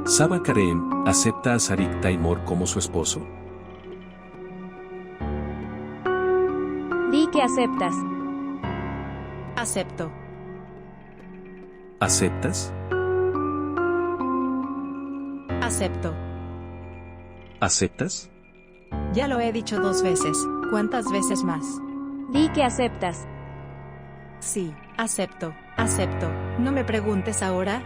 Saba Karem acepta a Sarik Taimur como su esposo. Di que aceptas. Acepto. ¿Aceptas? Acepto. ¿Aceptas? Ya lo he dicho 2 veces. ¿Cuántas veces más? Di que aceptas. Sí, acepto. Acepto. No me preguntes ahora.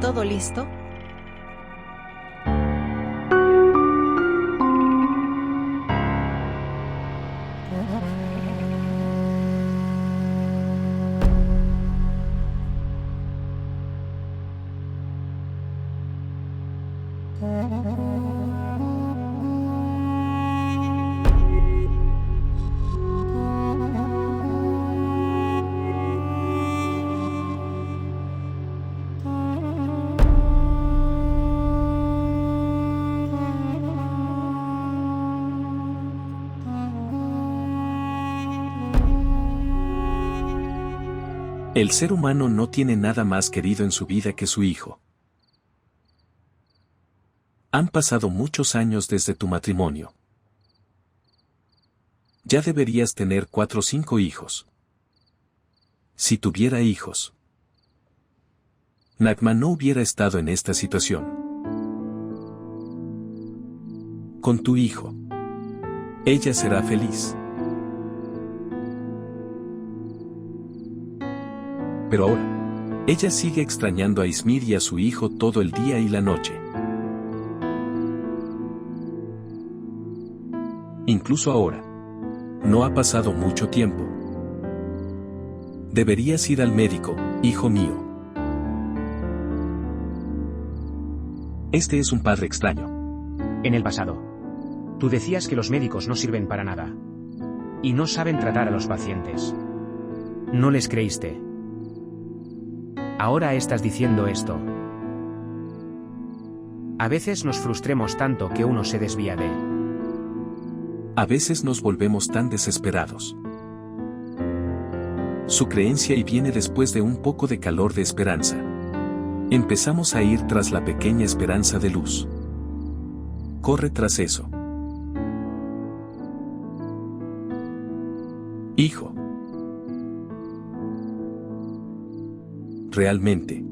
¿Todo listo? El ser humano no tiene nada más querido en su vida que su hijo. Han pasado muchos años desde tu matrimonio. Ya deberías tener 4 o 5 hijos. Si tuviera hijos, Nagma no hubiera estado en esta situación. Con tu hijo, ella será feliz. Pero ahora, ella sigue extrañando a Ismir y a su hijo todo el día y la noche. Incluso ahora. No ha pasado mucho tiempo. Deberías ir al médico, hijo mío. Este es un padre extraño. En el pasado, tú decías que los médicos no sirven para nada. Y no saben tratar a los pacientes. No les creíste. Ahora estás diciendo esto. A veces nos frustremos tanto que uno se desvía de. A veces nos volvemos tan desesperados. Su creencia y viene después de un poco de calor de esperanza. Empezamos a ir tras la pequeña esperanza de luz. Corre tras eso. Hijo. Realmente.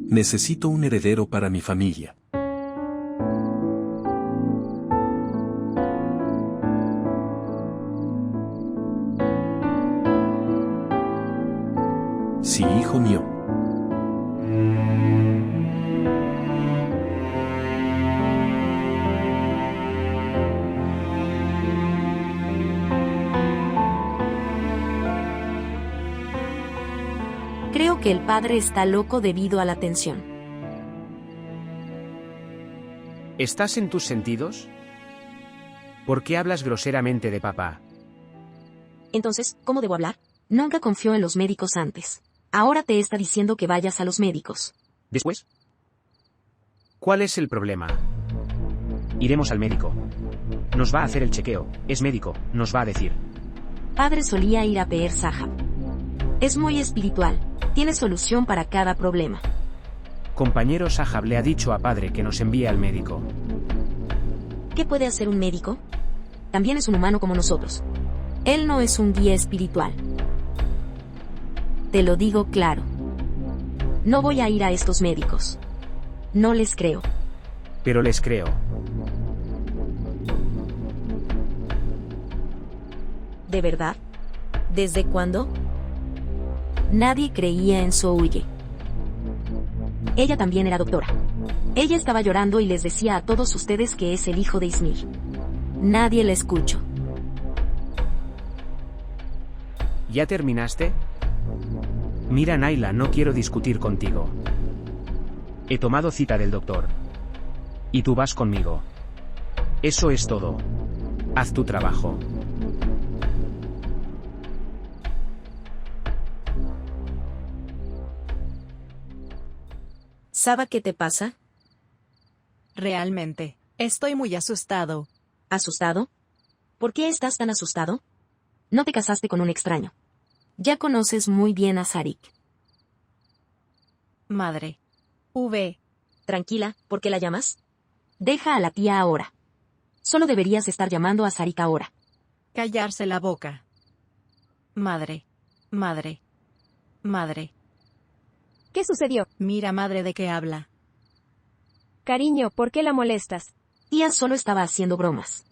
Necesito un heredero para mi familia. Sí, hijo mío. Creo que el padre está loco debido a la tensión. ¿Estás en tus sentidos? ¿Por qué hablas groseramente de papá? Entonces, ¿cómo debo hablar? Nunca confió en los médicos antes. Ahora te está diciendo que vayas a los médicos. ¿Después? ¿Cuál es el problema? Iremos al médico. Nos va a hacer el chequeo. Es médico, nos va a decir. Padre solía ir a Peer Sahab. Es muy espiritual. Tiene solución para cada problema. Compañero Sahab le ha dicho a padre que nos envíe al médico. ¿Qué puede hacer un médico? También es un humano como nosotros. Él no es un guía espiritual. Te lo digo claro. No voy a ir a estos médicos. No les creo. Pero les creo. ¿De verdad? ¿Desde cuándo? Nadie creía en Souye. Ella también era doctora. Ella estaba llorando y les decía a todos ustedes que es el hijo de Ismir. Nadie la escuchó. ¿Ya terminaste? Mira, Naila, no quiero discutir contigo. He tomado cita del doctor. Y tú vas conmigo. Eso es todo. Haz tu trabajo. ¿Saba qué te pasa? Realmente, estoy muy asustado. ¿Asustado? ¿Por qué estás tan asustado? No te casaste con un extraño. Ya conoces muy bien a Sarik. Madre. V. Tranquila, ¿por qué la llamas? Deja a la tía ahora. Solo deberías estar llamando a Sarik ahora. Callarse la boca. Madre. Madre. Madre. ¿Qué sucedió? Mira, madre, de qué habla. Cariño, ¿por qué la molestas? Tía solo estaba haciendo bromas.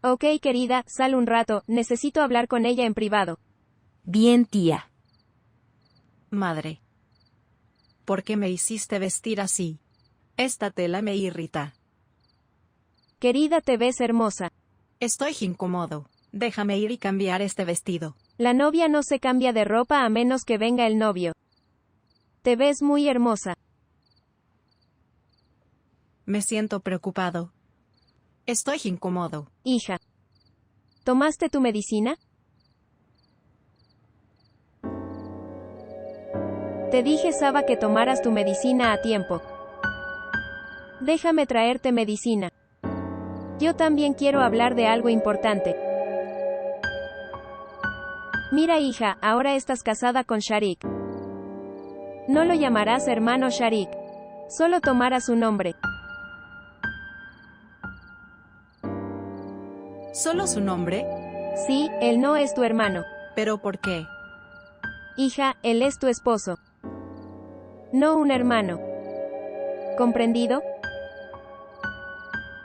Ok, querida, sal un rato, necesito hablar con ella en privado. Bien, tía. Madre. ¿Por qué me hiciste vestir así? Esta tela me irrita. Querida, te ves hermosa. Estoy incómodo. Déjame ir y cambiar este vestido. La novia no se cambia de ropa a menos que venga el novio. Te ves muy hermosa. Me siento preocupado. Estoy incómodo. Hija. ¿Tomaste tu medicina? Te dije, Saba, que tomaras tu medicina a tiempo. Déjame traerte medicina. Yo también quiero hablar de algo importante. Mira, hija, ahora estás casada con Sharik. No lo llamarás hermano Sharik. Solo tomarás su nombre. ¿Solo su nombre? Sí, él no es tu hermano. ¿Pero por qué? Hija, él es tu esposo. No un hermano. ¿Comprendido?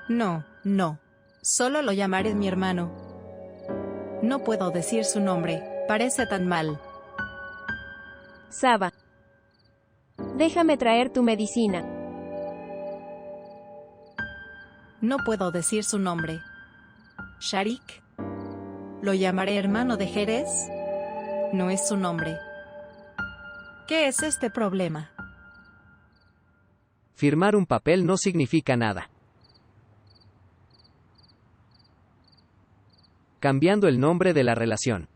No, no. Solo lo llamaré mi hermano. No puedo decir su nombre, parece tan mal. Saba. Déjame traer tu medicina. No puedo decir su nombre. Sharik. ¿Lo llamaré hermano de Jerez? No es su nombre. ¿Qué es este problema? Firmar un papel no significa nada. Cambiando el nombre de la relación.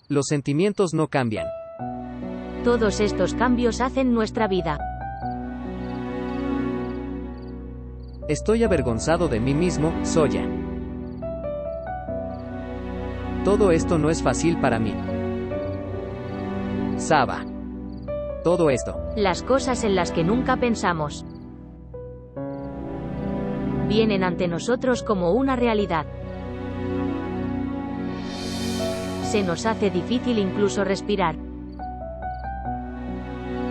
Los sentimientos no cambian. Todos estos cambios hacen nuestra vida. Estoy avergonzado de mí mismo, Soya. Todo esto no es fácil para mí. Saba. Todo esto. Las cosas en las que nunca pensamos vienen ante nosotros como una realidad. Se nos hace difícil incluso respirar.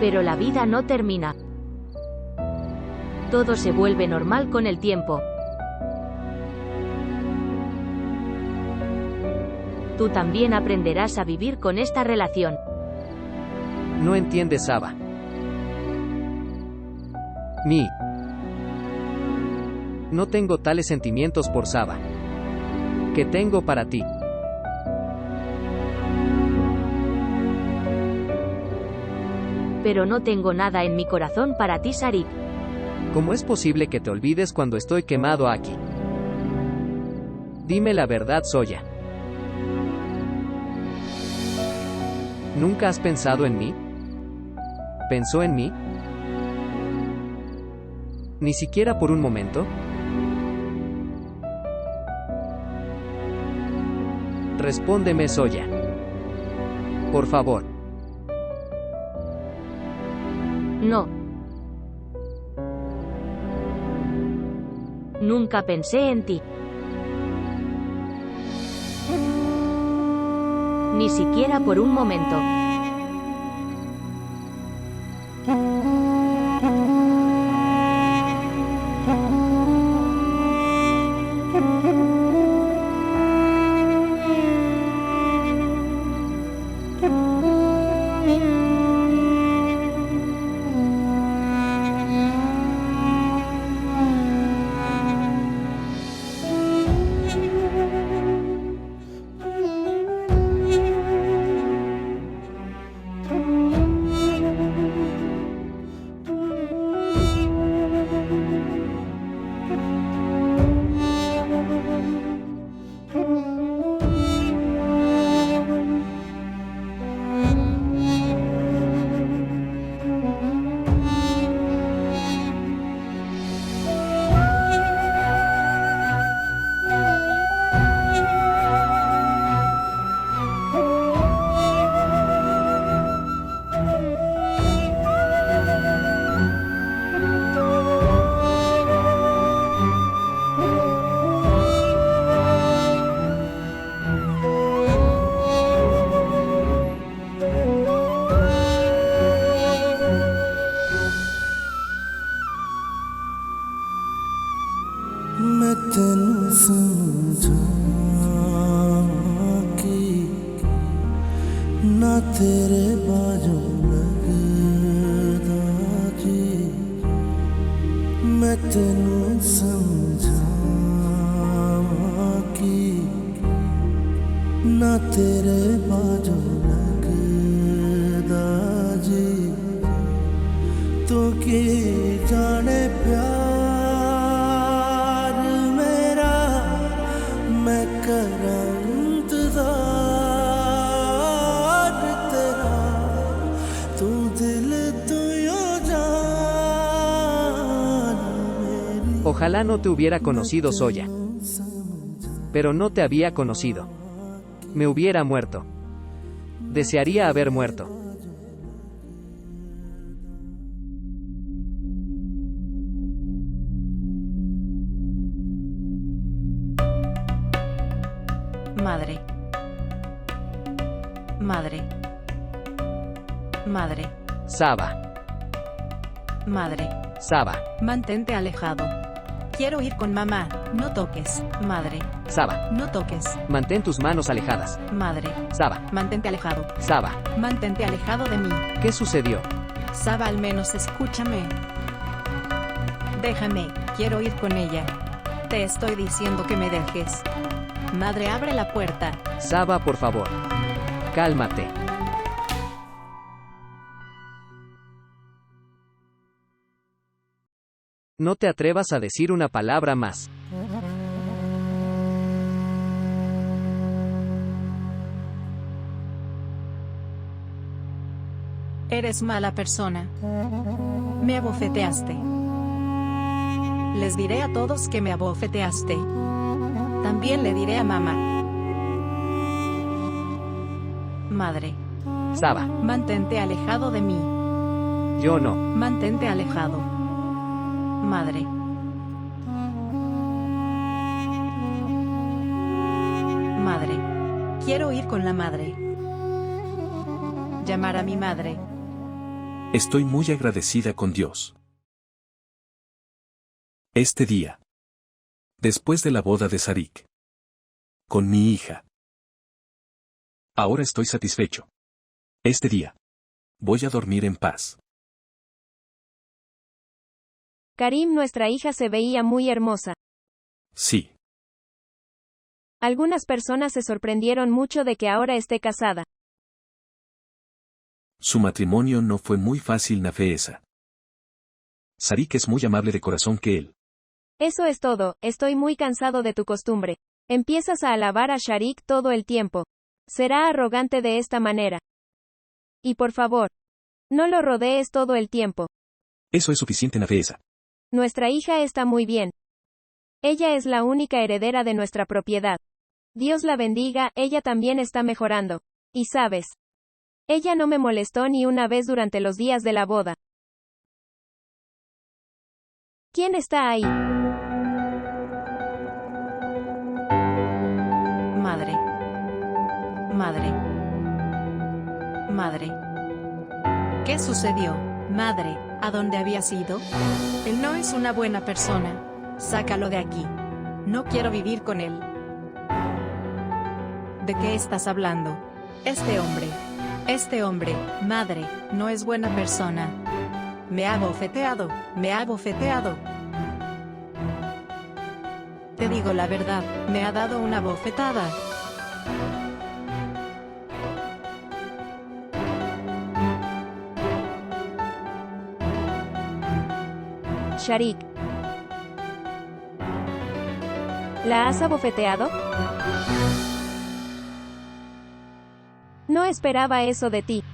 Pero la vida no termina. Todo se vuelve normal con el tiempo. Tú también aprenderás a vivir con esta relación. No entiendes, Saba. No tengo tales sentimientos por Saba. Que tengo para ti. Pero no tengo nada en mi corazón para ti, Sarik. ¿Cómo es posible que te olvides cuando estoy quemado aquí? Dime la verdad, Soya. ¿Nunca has pensado en mí? ¿Pensó en mí? ¿Ni siquiera por un momento? Respóndeme, Soya. Por favor. No. Nunca pensé en ti. Ni siquiera por un momento. ਤੈਨੂੰ ਸਮਝਾਵਾਂ ਕਿ ਨਾ ਤੇਰੇ ਬਾਝੋਂ ਲੱਗਦਾ ਜੀ ਮੈਂ ਤੈਨੂੰ ਸਮਝਾਵਾਂ ਕਿ ਨਾ ਤੇਰੇ ਬਾਝੋਂ ਲੱਗਦਾ ਜੀ ਤੂੰ ਕੀ ਜਾਣੇ ਪਿਆਰ ਮੇਰਾ ਮੈਂ ਕਰਾਂ ਇੰਤਜ਼ਾਰ ਤੇਰਾ ਤੂੰ ਦਿਲ ਤੂੰ ਯੋ ਜਾਨ ਮੇਰੀ Ojalá no te hubiera conocido, Zoya. Pero no te había conocido. Me hubiera muerto. Desearía haber muerto. Madre. Madre. Madre. Saba. Madre. Saba. Mantente alejado. Quiero ir con mamá. No toques. Madre. Saba. No toques. Mantén tus manos alejadas. Madre. Saba. Mantente alejado. Saba. Mantente alejado de mí. ¿Qué sucedió? Saba, al menos escúchame. Déjame. Quiero ir con ella. Te estoy diciendo que me dejes. Madre, abre la puerta. Saba, por favor. Cálmate. No te atrevas a decir una palabra más. Eres mala persona. Me abofeteaste. Les diré a todos que me abofeteaste. También le diré a mamá. Madre. Saba. Mantente alejado de mí. Yo no. Mantente alejado. Madre. Madre. Quiero ir con la madre. Llamar a mi madre. Estoy muy agradecida con Dios. Este día. Después de la boda de Sarik. Con mi hija. Ahora estoy satisfecho. Este día. Voy a dormir en paz. Karim, nuestra hija se veía muy hermosa. Sí. Algunas personas se sorprendieron mucho de que ahora esté casada. Su matrimonio no fue muy fácil, Nafeesa. Sarik es muy amable de corazón que él. Eso es todo, estoy muy cansado de tu costumbre. Empiezas a alabar a Sharik todo el tiempo. Será arrogante de esta manera. Y por favor, no lo rodees todo el tiempo. Eso es suficiente, Nafeesa. Nuestra hija está muy bien. Ella es la única heredera de nuestra propiedad. Dios la bendiga, ella también está mejorando. Y sabes, ella no me molestó ni una vez durante los días de la boda. ¿Quién está ahí? Madre. Madre. Madre. ¿Qué sucedió? Madre, ¿a dónde habías ido? Él no es una buena persona. Sácalo de aquí. No quiero vivir con él. ¿De qué estás hablando? Este hombre, madre, no es buena persona. Me ha bofeteado. Te digo la verdad, me ha dado una bofetada. Sharik. ¿La has abofeteado? No esperaba eso de ti.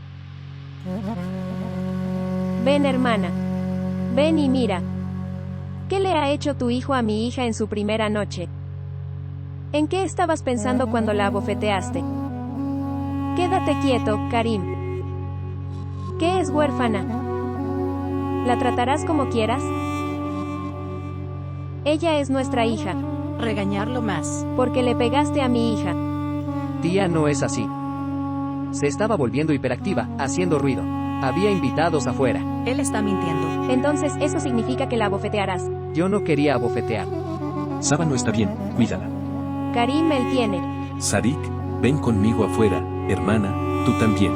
Ven, hermana. Ven y mira. ¿Qué le ha hecho tu hijo a mi hija en su primera noche? ¿En qué estabas pensando cuando la abofeteaste? Quédate quieto, Karim. ¿Qué es huérfana? ¿La tratarás como quieras? Ella es nuestra hija. Regañarlo más. Porque le pegaste a mi hija. Tía, no es así. Se estaba volviendo hiperactiva, haciendo ruido. Había invitados afuera. Él está mintiendo. Entonces, eso significa que la abofetearás. Yo no quería abofetear. Saba no está bien, cuídala. Karim él tiene. Sarik, ven conmigo afuera, hermana, tú también.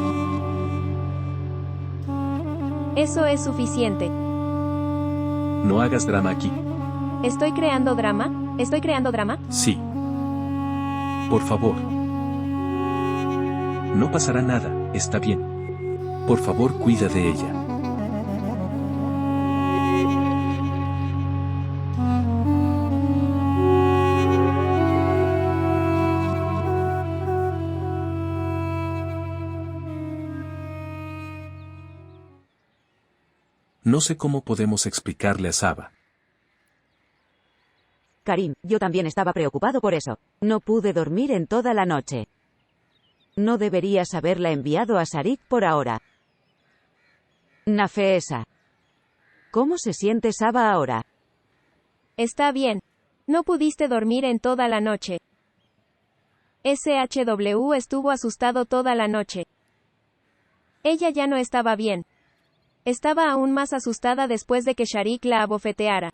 Eso es suficiente. No hagas drama aquí. ¿Estoy creando drama? ¿Estoy creando drama? Sí. Por favor. No pasará nada, está bien. Por favor, cuida de ella. No sé cómo podemos explicarle a Saba. Karim, yo también estaba preocupado por eso. No pude dormir en toda la noche. No deberías haberla enviado a Sarik por ahora. Nafeesa. ¿Cómo se siente Saba ahora? Está bien. No pudiste dormir en toda la noche. SHW estuvo asustado toda la noche. Ella ya no estaba bien. Estaba aún más asustada después de que Sharik la abofeteara.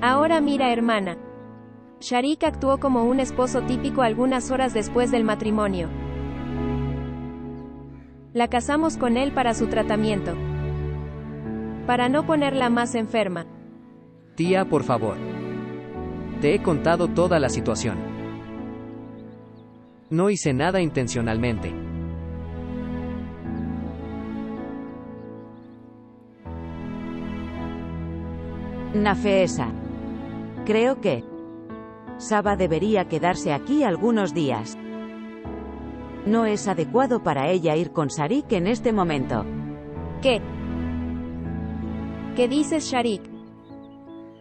Ahora mira, hermana. Sharik actuó como un esposo típico algunas horas después del matrimonio. La casamos con él para su tratamiento. Para no ponerla más enferma. Tía, por favor. Te he contado toda la situación. No hice nada intencionalmente. Nafeesa. Creo que Saba debería quedarse aquí algunos días. No es adecuado para ella ir con Sarik en este momento. ¿Qué? ¿Qué dices, Sharik?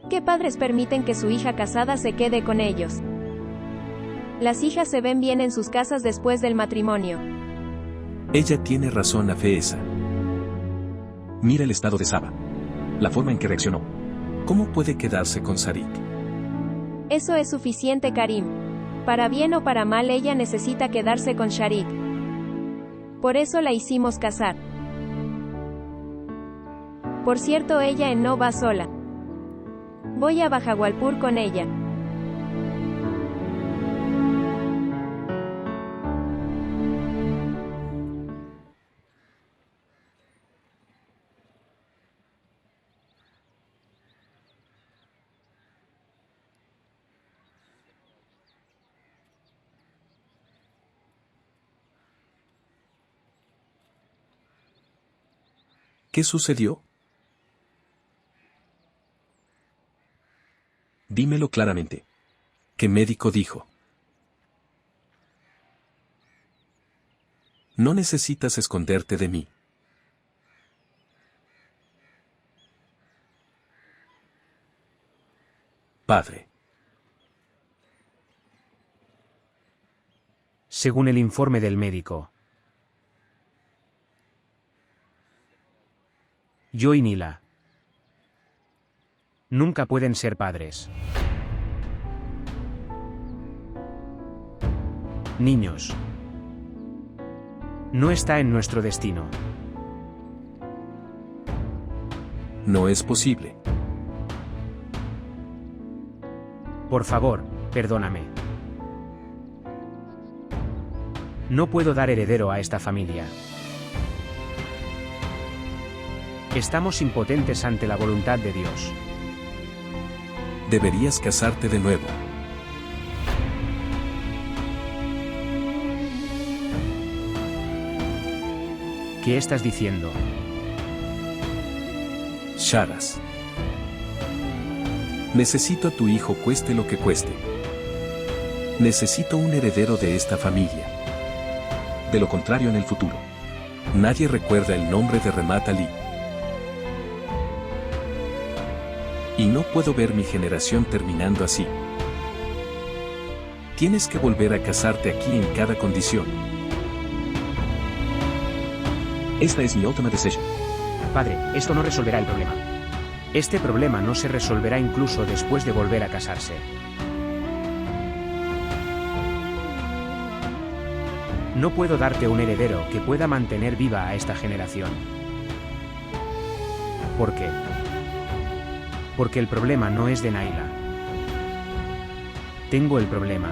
¿Qué padres permiten que su hija casada se quede con ellos? Las hijas se ven bien en sus casas después del matrimonio. Ella tiene razón, Nafeesa. Mira el estado de Saba. La forma en que reaccionó. ¿Cómo puede quedarse con Sarik? Eso es suficiente, Karim. Para bien o para mal, ella necesita quedarse con Sharik. Por eso la hicimos casar. Por cierto, ella no va sola. Voy a Bahawalpur con ella. ¿Qué sucedió? Dímelo claramente. ¿Qué médico dijo? No necesitas esconderte de mí. Padre. Según el informe del médico, yo y Nila nunca pueden ser padres. Niños. No está en nuestro destino. No es posible. Por favor, perdóname. No puedo dar heredero a esta familia. Estamos impotentes ante la voluntad de Dios. Deberías casarte de nuevo. ¿Qué estás diciendo? Sharas. Necesito a tu hijo cueste lo que cueste. Necesito un heredero de esta familia. De lo contrario, en el futuro, nadie recuerda el nombre de Remat Ali. Y no puedo ver mi generación terminando así. Tienes que volver a casarte aquí en cada condición. Esta es mi última decisión. Padre, esto no resolverá el problema. Este problema no se resolverá incluso después de volver a casarse. No puedo darte un heredero que pueda mantener viva a esta generación. ¿Por qué? Porque el problema no es de Naila. Tengo el problema.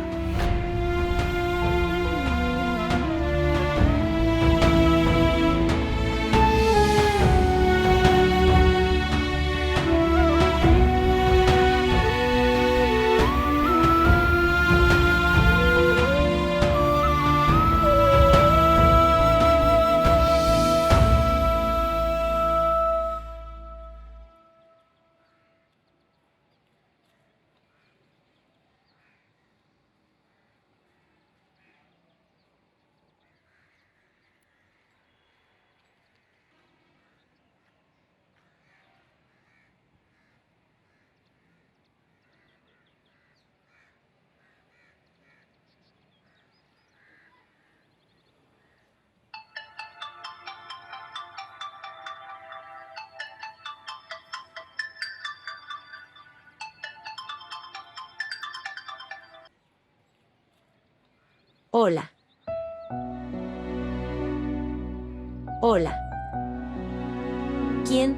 Hola. Hola. ¿Quién?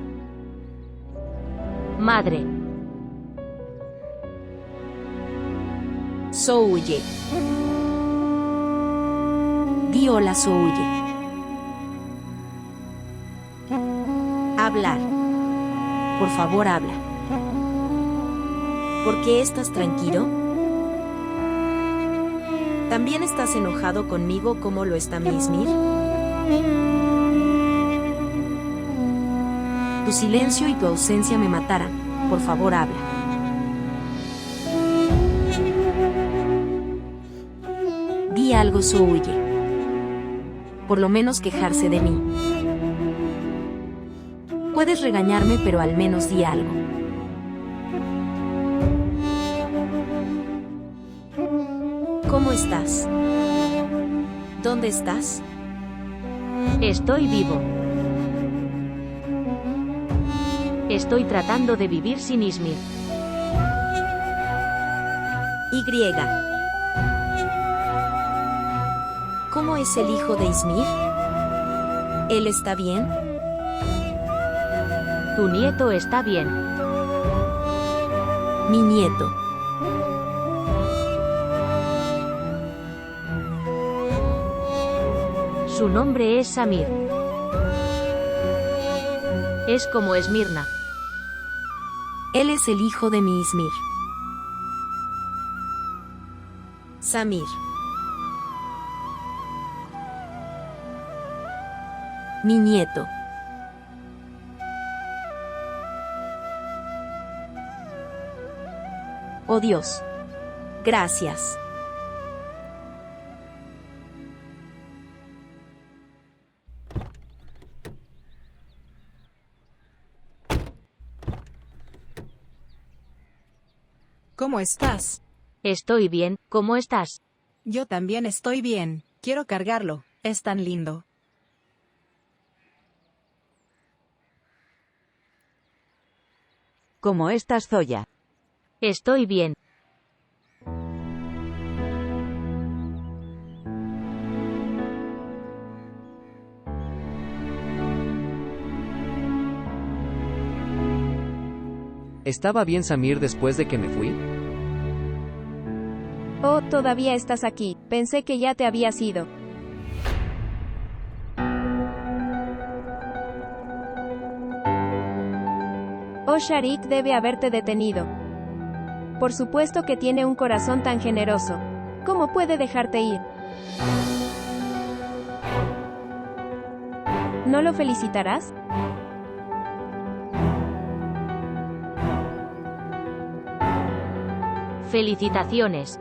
Madre. Souye. Di hola, Souye. Hablar. Por favor, habla. ¿Por qué estás tranquilo? ¿También estás enojado conmigo como lo está mi Ismir? Tu silencio y tu ausencia me matarán. Por favor, habla. Di algo, Souye. Por lo menos quejarse de mí. Puedes regañarme, pero al menos di algo. ¿Cómo estás? ¿Dónde estás? Estoy vivo. Estoy tratando de vivir sin Ismir. Y. ¿Cómo es el hijo de Ismir? ¿Él está bien? Tu nieto está bien. Mi nieto. Su nombre es Samir. Es como Esmirna. Él es el hijo de mi Ismir. Samir. Mi nieto. Oh Dios. Gracias. ¿Cómo estás? Estoy bien, ¿cómo estás? Yo también estoy bien. Quiero cargarlo. Es tan lindo. ¿Cómo estás, Zoya? Estoy bien. ¿Estaba bien Samir después de que me fui? Oh, todavía estás aquí. Pensé que ya te habías ido. Oh, Sharik debe haberte detenido. Por supuesto que tiene un corazón tan generoso. ¿Cómo puede dejarte ir? ¿No lo felicitarás? Felicitaciones.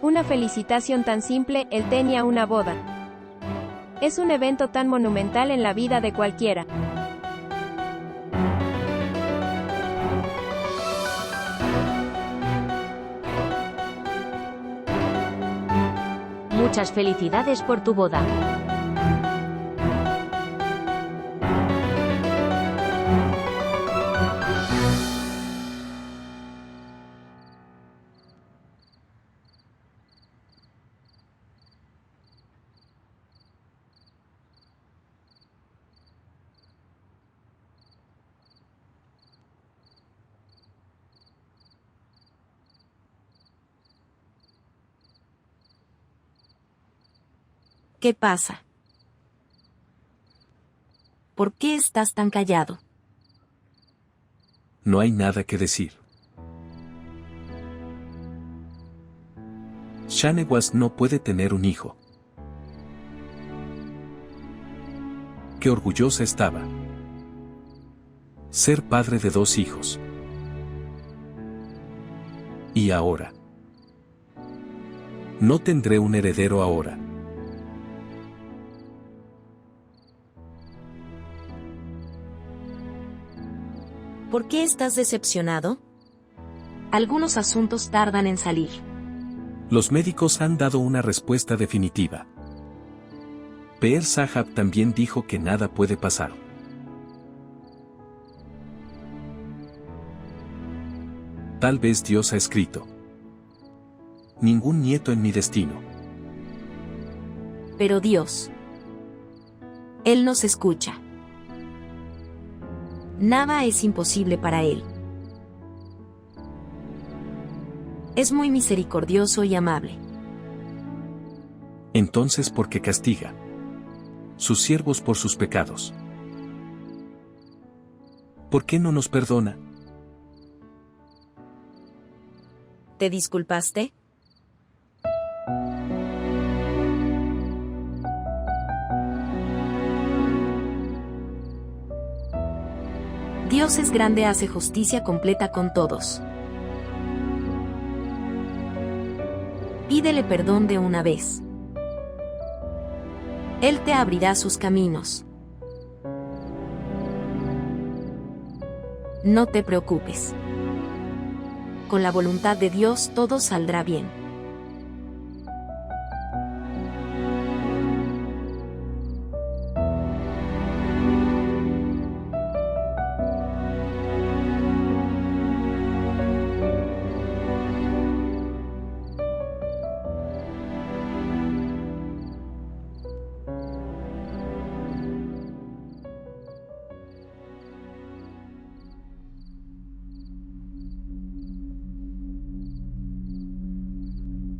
Una felicitación tan simple, él tenía una boda. Es un evento tan monumental en la vida de cualquiera. Muchas felicidades por tu boda. ¿Qué pasa? ¿Por qué estás tan callado? No hay nada que decir. Shanewas no puede tener un hijo. Qué orgullosa estaba. Ser padre de 2 hijos. Y ahora. No tendré un heredero ahora. ¿Por qué estás decepcionado? Algunos asuntos tardan en salir. Los médicos han dado una respuesta definitiva. Peer Sahab también dijo que nada puede pasar. Tal vez Dios ha escrito: ningún nieto en mi destino. Pero Dios, Él nos escucha. Nada es imposible para Él. Es muy misericordioso y amable. Entonces, ¿por qué castiga sus siervos por sus pecados? ¿Por qué no nos perdona? ¿Te disculpaste? Dios es grande, hace justicia completa con todos. Pídele perdón de una vez. Él te abrirá sus caminos. No te preocupes. Con la voluntad de Dios todo saldrá bien.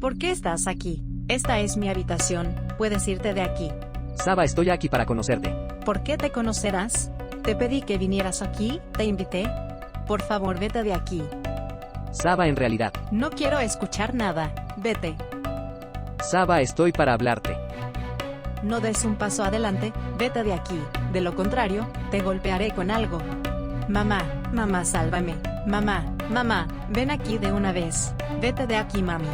¿Por qué estás aquí? Esta es mi habitación, puedes irte de aquí. Saba, estoy aquí para conocerte. ¿Por qué te conocerás? Te pedí que vinieras aquí, te invité. Por favor, vete de aquí. Saba, en realidad. No quiero escuchar nada, vete. Saba, estoy para hablarte. No des un paso adelante, vete de aquí. De lo contrario, te golpearé con algo. Mamá, mamá, sálvame. Mamá, mamá, ven aquí de una vez. Vete de aquí, mami.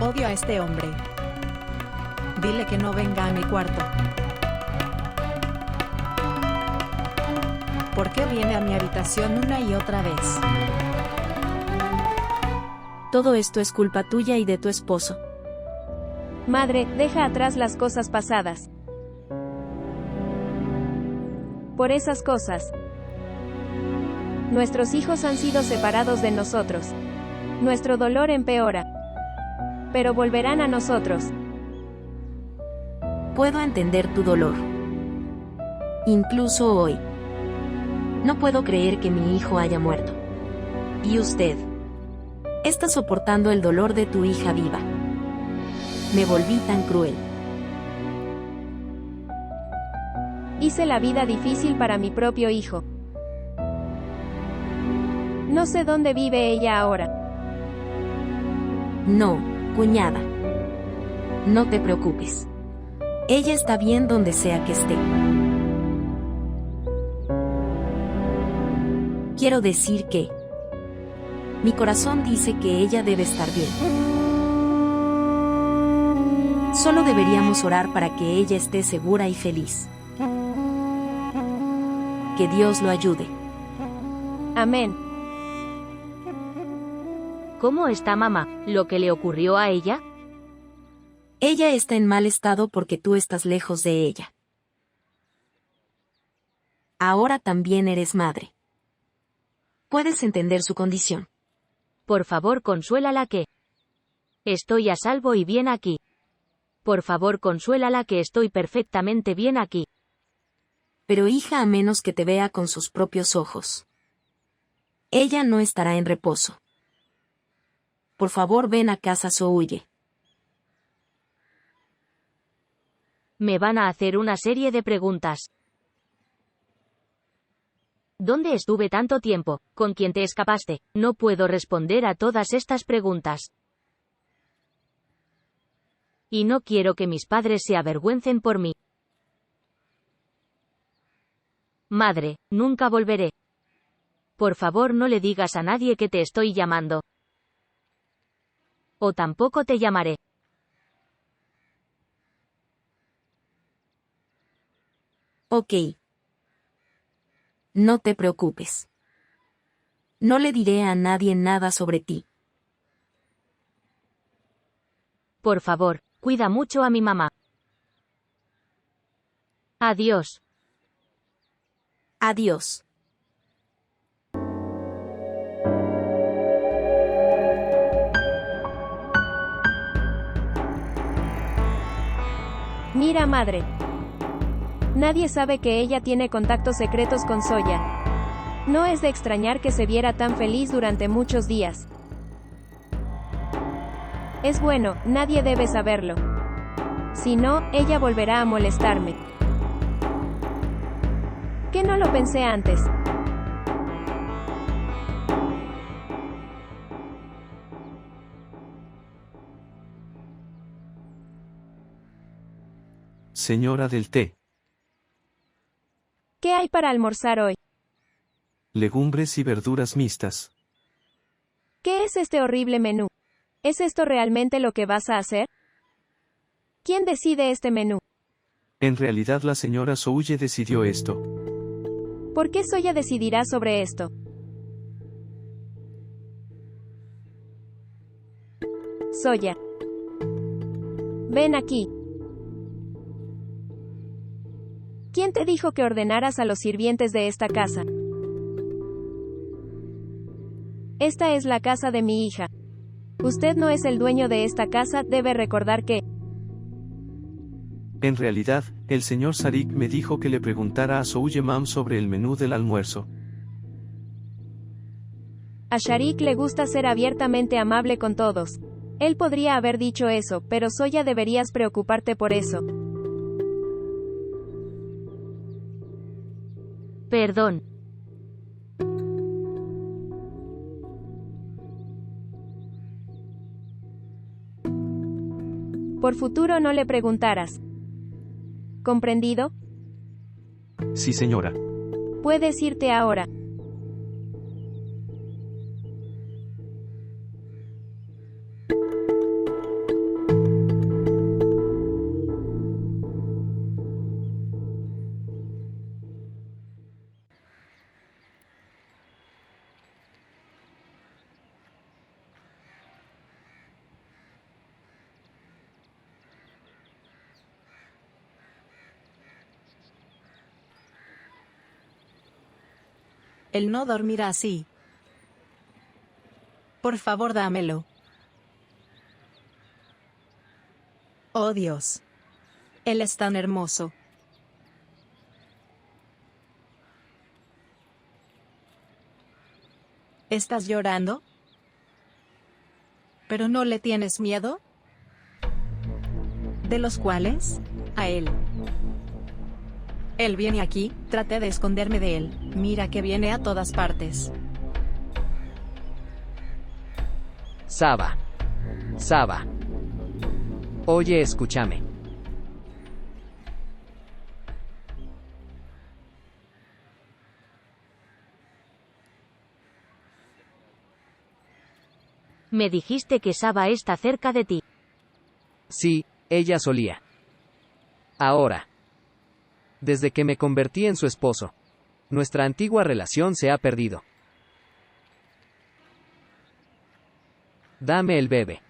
Odio a este hombre. Dile que no venga a mi cuarto. ¿Por qué viene a mi habitación una y otra vez? Todo esto es culpa tuya y de tu esposo. Madre, deja atrás las cosas pasadas. Por esas cosas, nuestros hijos han sido separados de nosotros. Nuestro dolor empeora. Pero volverán a nosotros. Puedo entender tu dolor. Incluso hoy. No puedo creer que mi hijo haya muerto. ¿Y usted? Está soportando el dolor de tu hija viva. Me volví tan cruel. Hice la vida difícil para mi propio hijo. No sé dónde vive ella ahora. No, cuñada. No te preocupes. Ella está bien donde sea que esté. Quiero decir que mi corazón dice que ella debe estar bien. Solo deberíamos orar para que ella esté segura y feliz. Que Dios lo ayude. Amén. ¿Cómo está mamá? ¿Lo que le ocurrió a ella? Ella está en mal estado porque tú estás lejos de ella. Ahora también eres madre. Puedes entender su condición. Por favor, consuélala que estoy a salvo y bien aquí. Por favor, consuélala que estoy perfectamente bien aquí. Pero hija, a menos que te vea con sus propios ojos. Ella no estará en reposo. Por favor, ven a casa, Souye. Me van a hacer una serie de preguntas. ¿Dónde estuve tanto tiempo? ¿Con quién te escapaste? No puedo responder a todas estas preguntas. Y no quiero que mis padres se avergüencen por mí. Madre, nunca volveré. Por favor, no le digas a nadie que te estoy llamando. O tampoco te llamaré. Ok. No te preocupes. No le diré a nadie nada sobre ti. Por favor, cuida mucho a mi mamá. Adiós. Adiós. Mira, madre. Nadie sabe que ella tiene contactos secretos con Soya. No es de extrañar que se viera tan feliz durante muchos días. Es bueno, nadie debe saberlo. Si no, ella volverá a molestarme. ¿Qué no lo pensé antes? Señora del té. ¿Qué hay para almorzar hoy? Legumbres y verduras mixtas. ¿Qué es este horrible menú? ¿Es esto realmente lo que vas a hacer? ¿Quién decide este menú? En realidad la señora Souye decidió esto. ¿Por qué Soya decidirá sobre esto? Soya. Ven aquí. ¿Quién te dijo que ordenaras a los sirvientes de esta casa? Esta es la casa de mi hija. Usted no es el dueño de esta casa, debe recordar que... En realidad, el señor Sharik me dijo que le preguntara a Souye Mam sobre el menú del almuerzo. A Sharik le gusta ser abiertamente amable con todos. Él podría haber dicho eso, pero Soya deberías preocuparte por eso. Perdón. Por futuro no le preguntarás. ¿Comprendido? Sí, señora. Puedes irte ahora. Él no dormirá así. Por favor, dámelo. Oh Dios. Él es tan hermoso. ¿Estás llorando? ¿Pero no le tienes miedo? ¿De los cuales? A él. Él viene aquí, traté de esconderme de él. Mira que viene a todas partes. Saba. Saba. Oye, escúchame. Me dijiste que Saba está cerca de ti. Sí, ella solía. Ahora. Desde que me convertí en su esposo. Nuestra antigua relación se ha perdido. Dame el bebé.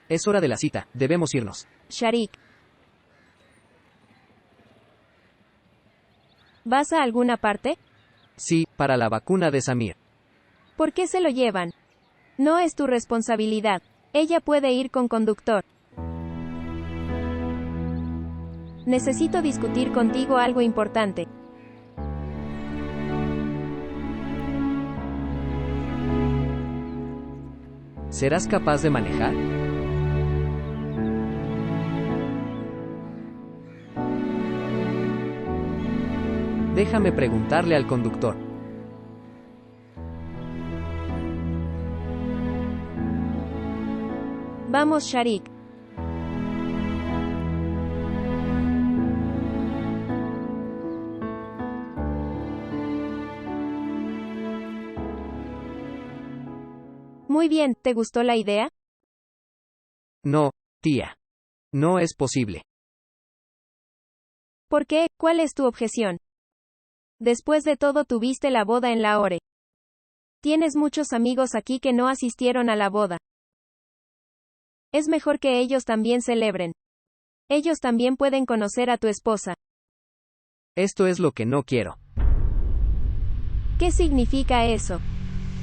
Es hora de la cita, debemos irnos. Sharik. ¿Vas a alguna parte? Sí, para la vacuna de Samir. ¿Por qué se lo llevan? No es tu responsabilidad. Ella puede ir con conductor. Necesito discutir contigo algo importante. ¿Serás capaz de manejar? Déjame preguntarle al conductor. Vamos, Sharik. Muy bien, ¿te gustó la idea? No, tía. No es posible. ¿Por qué? ¿Cuál es tu objeción? Después de todo tuviste la boda en Lahore. Tienes muchos amigos aquí que no asistieron a la boda. Es mejor que ellos también celebren. Ellos también pueden conocer a tu esposa. Esto es lo que no quiero. ¿Qué significa eso?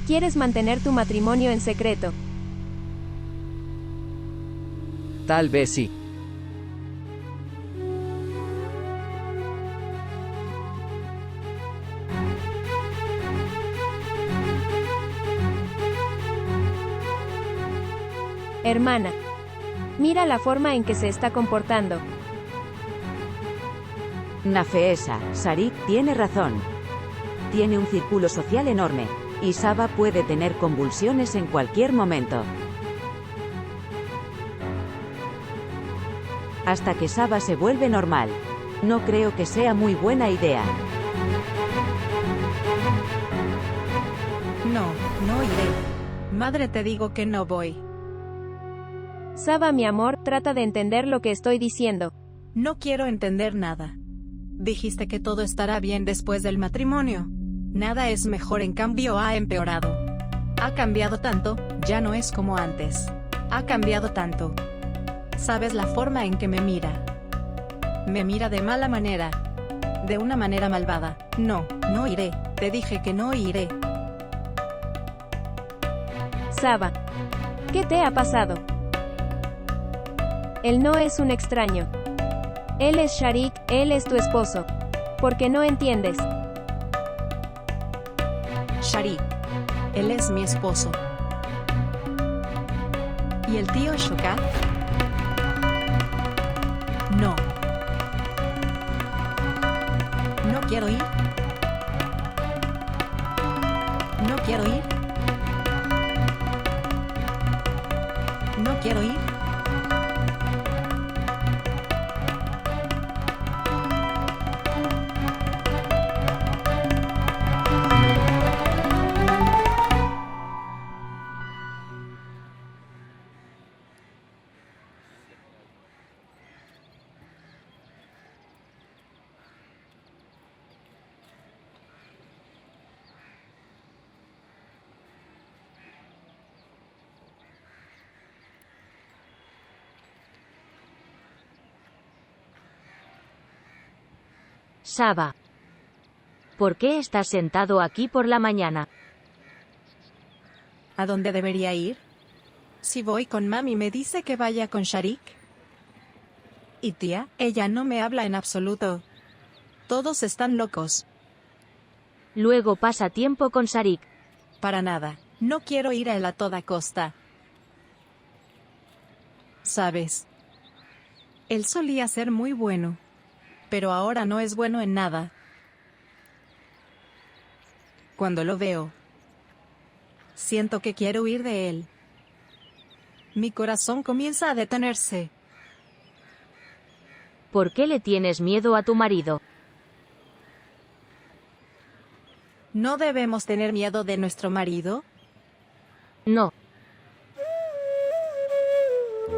¿Quieres mantener tu matrimonio en secreto? Tal vez sí. Hermana. Mira la forma en que se está comportando. Nafeesa, Sharik tiene razón. Tiene un círculo social enorme, y Saba puede tener convulsiones en cualquier momento. Hasta que Saba se vuelve normal. No creo que sea muy buena idea. No, no iré. Madre, te digo que no voy. Saba, mi amor, trata de entender lo que estoy diciendo. No quiero entender nada. Dijiste que todo estará bien después del matrimonio. Nada es mejor, en cambio ha empeorado. Ha cambiado tanto, ya no es como antes. Ha cambiado tanto. ¿Sabes la forma en que me mira? Me mira de mala manera. De una manera malvada. No, no iré. Te dije que no iré. Saba. ¿Qué te ha pasado? Él no es un extraño. Él es Sharik, él es tu esposo. ¿Por qué no entiendes? Sharik. Él es mi esposo. ¿Y el tío Shokat? No. No quiero ir. No quiero ir. No quiero ir. Saba. ¿Por qué estás sentado aquí por la mañana? ¿A dónde debería ir? Si voy con mami me dice que vaya con Sharik. Y tía, ella no me habla en absoluto. Todos están locos. Luego pasa tiempo con Sharik. Para nada. No quiero ir a él a toda costa. ¿Sabes? Él solía ser muy bueno. Pero ahora no es bueno en nada. Cuando lo veo, siento que quiero huir de él. Mi corazón comienza a detenerse. ¿Por qué le tienes miedo a tu marido? ¿No debemos tener miedo de nuestro marido? No.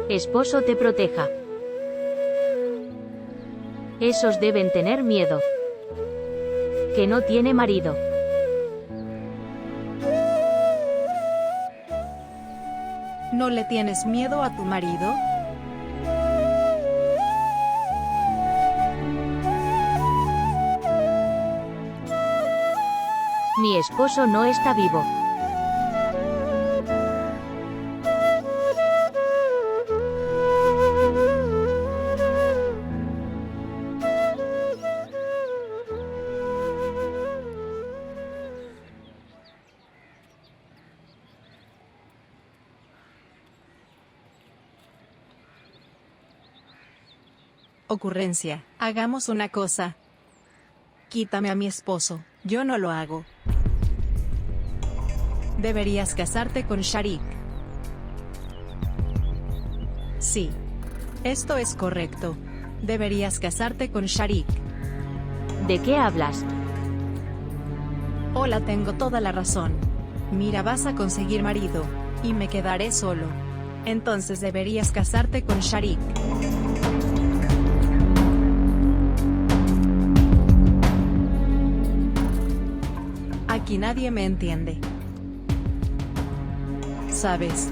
Esposo te proteja. Esos deben tener miedo. Que no tiene marido. ¿No le tienes miedo a tu marido? Mi esposo no está vivo. Ocurrencia. Hagamos una cosa. Quítame a mi esposo. Yo no lo hago. Deberías casarte con Sharik. Sí. Esto es correcto. Deberías casarte con Sharik. ¿De qué hablas? Hola, tengo toda la razón. Mira, vas a conseguir marido, y me quedaré solo. Entonces deberías casarte con Sharik. Aquí nadie me entiende. ¿Sabes?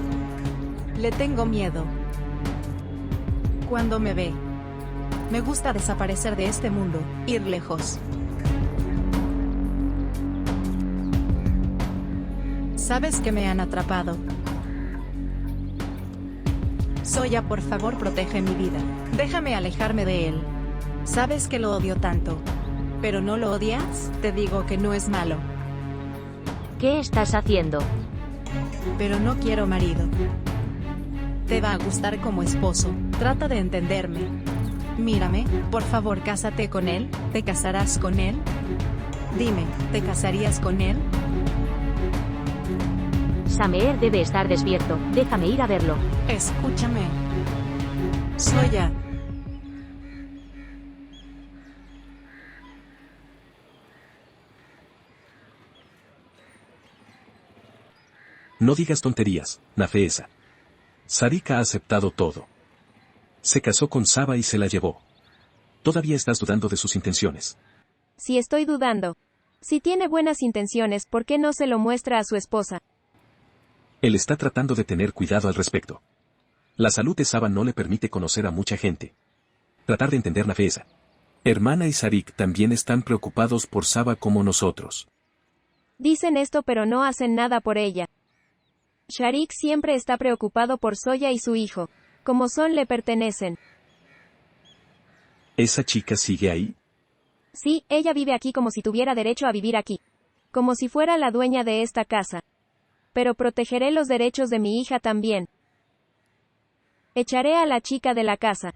Le tengo miedo. Cuando me ve, me gusta desaparecer de este mundo, ir lejos. ¿Sabes que me han atrapado? Soya, por favor, protege mi vida. Déjame alejarme de él. Sabes que lo odio tanto. ¿Pero no lo odias? Te digo que no es malo. ¿Qué estás haciendo? Pero no quiero marido. Te va a gustar como esposo. Trata de entenderme. Mírame, por favor, cásate con él. ¿Te casarás con él? Dime, ¿te casarías con él? Sameer debe estar despierto. Déjame ir a verlo. Escúchame. Soya. No digas tonterías, Nafeesa. Sharik ha aceptado todo. Se casó con Saba y se la llevó. Todavía estás dudando de sus intenciones. Si estoy dudando. Si tiene buenas intenciones, ¿por qué no se lo muestra a su esposa? Él está tratando de tener cuidado al respecto. La salud de Saba no le permite conocer a mucha gente. Tratar de entender Nafeesa. Hermana y Sharik también están preocupados por Saba como nosotros. Dicen esto pero no hacen nada por ella. Sharik siempre está preocupado por Soya y su hijo. Como son le pertenecen. ¿Esa chica sigue ahí? Sí, ella vive aquí como si tuviera derecho a vivir aquí. Como si fuera la dueña de esta casa. Pero protegeré los derechos de mi hija también. Echaré a la chica de la casa.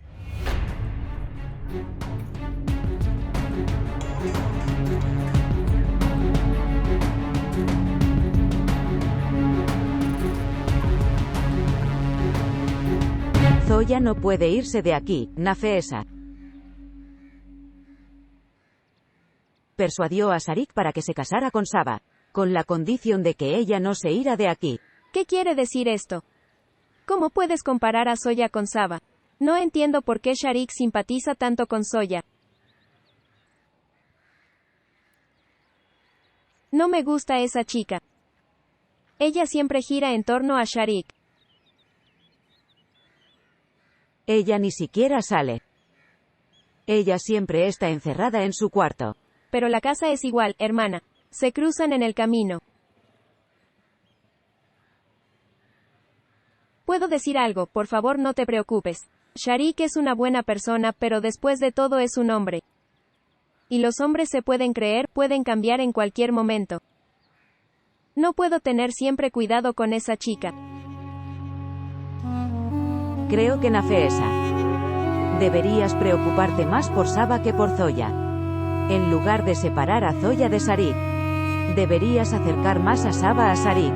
Zoya no puede irse de aquí, Nafeesa. Persuadió a Sharik para que se casara con Saba, con la condición de que ella no se irá de aquí. ¿Qué quiere decir esto? ¿Cómo puedes comparar a Soya con Saba? No entiendo por qué Sharik simpatiza tanto con Soya. No me gusta esa chica. Ella siempre gira en torno a Sharik. Ella ni siquiera sale. Ella siempre está encerrada en su cuarto. Pero la casa es igual, hermana. Se cruzan en el camino. ¿Puedo decir algo? Por favor, no te preocupes. Sharik es una buena persona, pero después de todo es un hombre. Y los hombres se pueden creer, pueden cambiar en cualquier momento. No puedo tener siempre cuidado con esa chica. Creo que Nafeesa. Deberías preocuparte más por Saba que por Zoya. En lugar de separar a Zoya de Sharik, deberías acercar más a Saba a Sharik.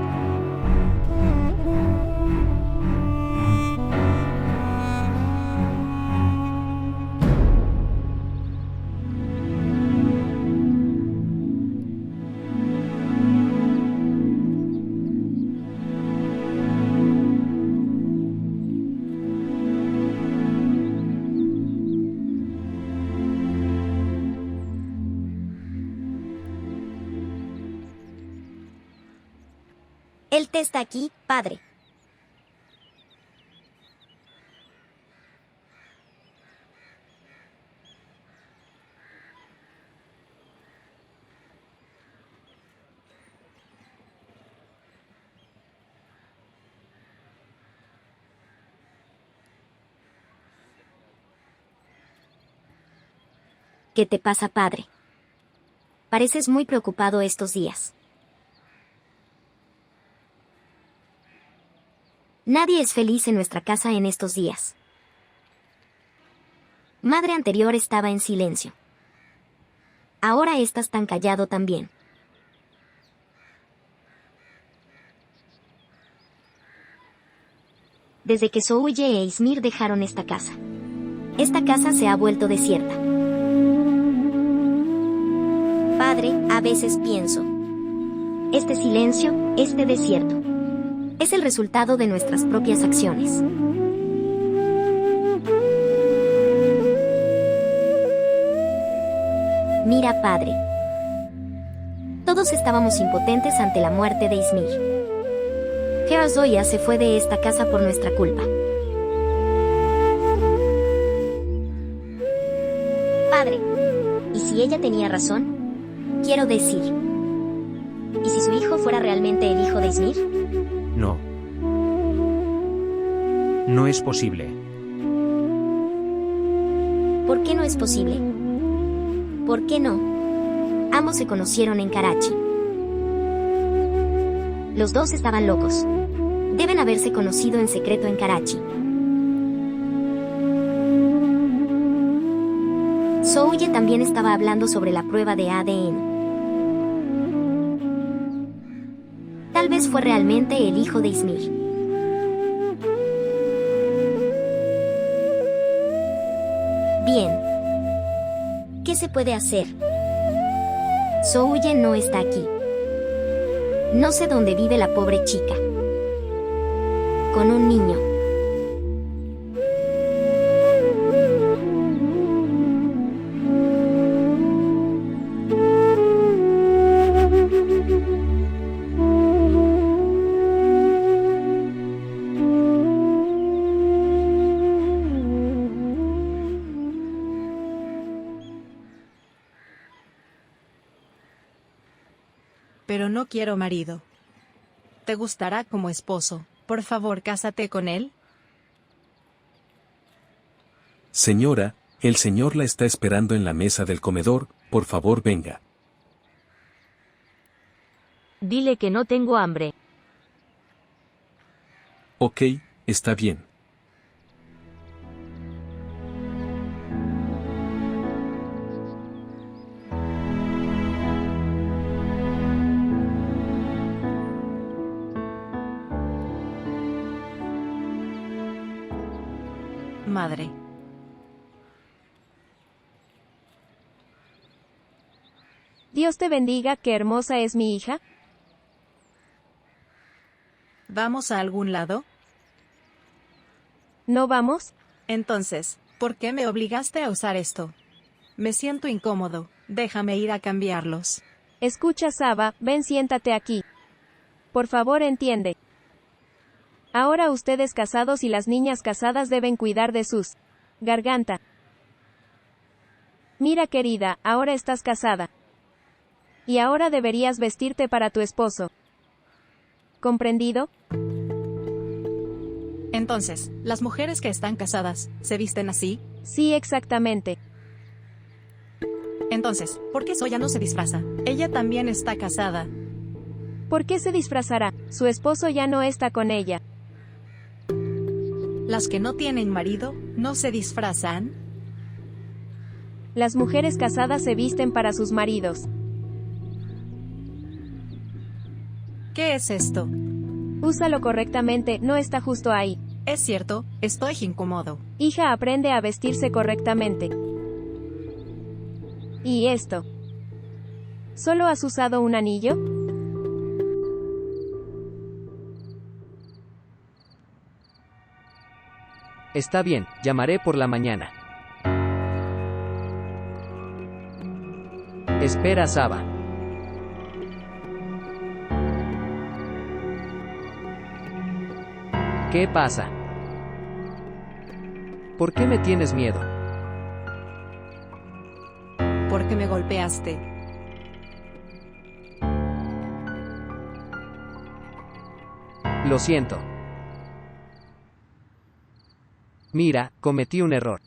El té está aquí, padre. ¿Qué te pasa, padre? Pareces muy preocupado estos días. Nadie es feliz en nuestra casa en estos días. Madre anterior estaba en silencio. Ahora estás tan callado también. Desde que Souye e Ismir dejaron esta casa se ha vuelto desierta. Padre, a veces pienso, este silencio, este desierto, es el resultado de nuestras propias acciones. Mira, padre. Todos estábamos impotentes ante la muerte de Ismir. Zoya se fue de esta casa por nuestra culpa. Padre, ¿y si ella tenía razón? Quiero decir, ¿y si su hijo fuera realmente el hijo de Ismir? No. No es posible. ¿Por qué no es posible? ¿Por qué no? Ambos se conocieron en Karachi. Los dos estaban locos. Deben haberse conocido en secreto en Karachi. Souye también estaba hablando sobre la prueba de ADN. Tal vez fue realmente el hijo de Ismir. Bien. ¿Qué se puede hacer? Souye no está aquí. No sé dónde vive la pobre chica. Con un niño. Pero no quiero marido. ¿Te gustará como esposo? Por favor, cásate con él. Señora, el señor la está esperando en la mesa del comedor, por favor venga. Dile que no tengo hambre. Ok, está bien. Madre. Dios te bendiga, qué hermosa es mi hija. ¿Vamos a algún lado? ¿No vamos? Entonces, ¿por qué me obligaste a usar esto? Me siento incómodo. Déjame ir a cambiarlos. Escucha, Saba, ven, siéntate aquí. Por favor, entiende. Ahora ustedes casados y las niñas casadas deben cuidar de sus garganta. Mira, querida, ahora estás casada. Y ahora deberías vestirte para tu esposo. ¿Comprendido? Entonces, ¿las mujeres que están casadas se visten así? Sí, exactamente. Entonces, ¿por qué Zoya no se disfraza? Ella también está casada. ¿Por qué se disfrazará? Su esposo ya no está con ella. ¿Las que no tienen marido, no se disfrazan? Las mujeres casadas se visten para sus maridos. ¿Qué es esto? Úsalo correctamente, no está justo ahí. Es cierto, estoy incómodo. Hija, aprende a vestirse correctamente. ¿Y esto? ¿Solo has usado un anillo? Está bien, llamaré por la mañana. Espera, Saba. ¿Qué pasa? ¿Por qué me tienes miedo? ¿Por qué me golpeaste? Lo siento. Mira, cometí un error.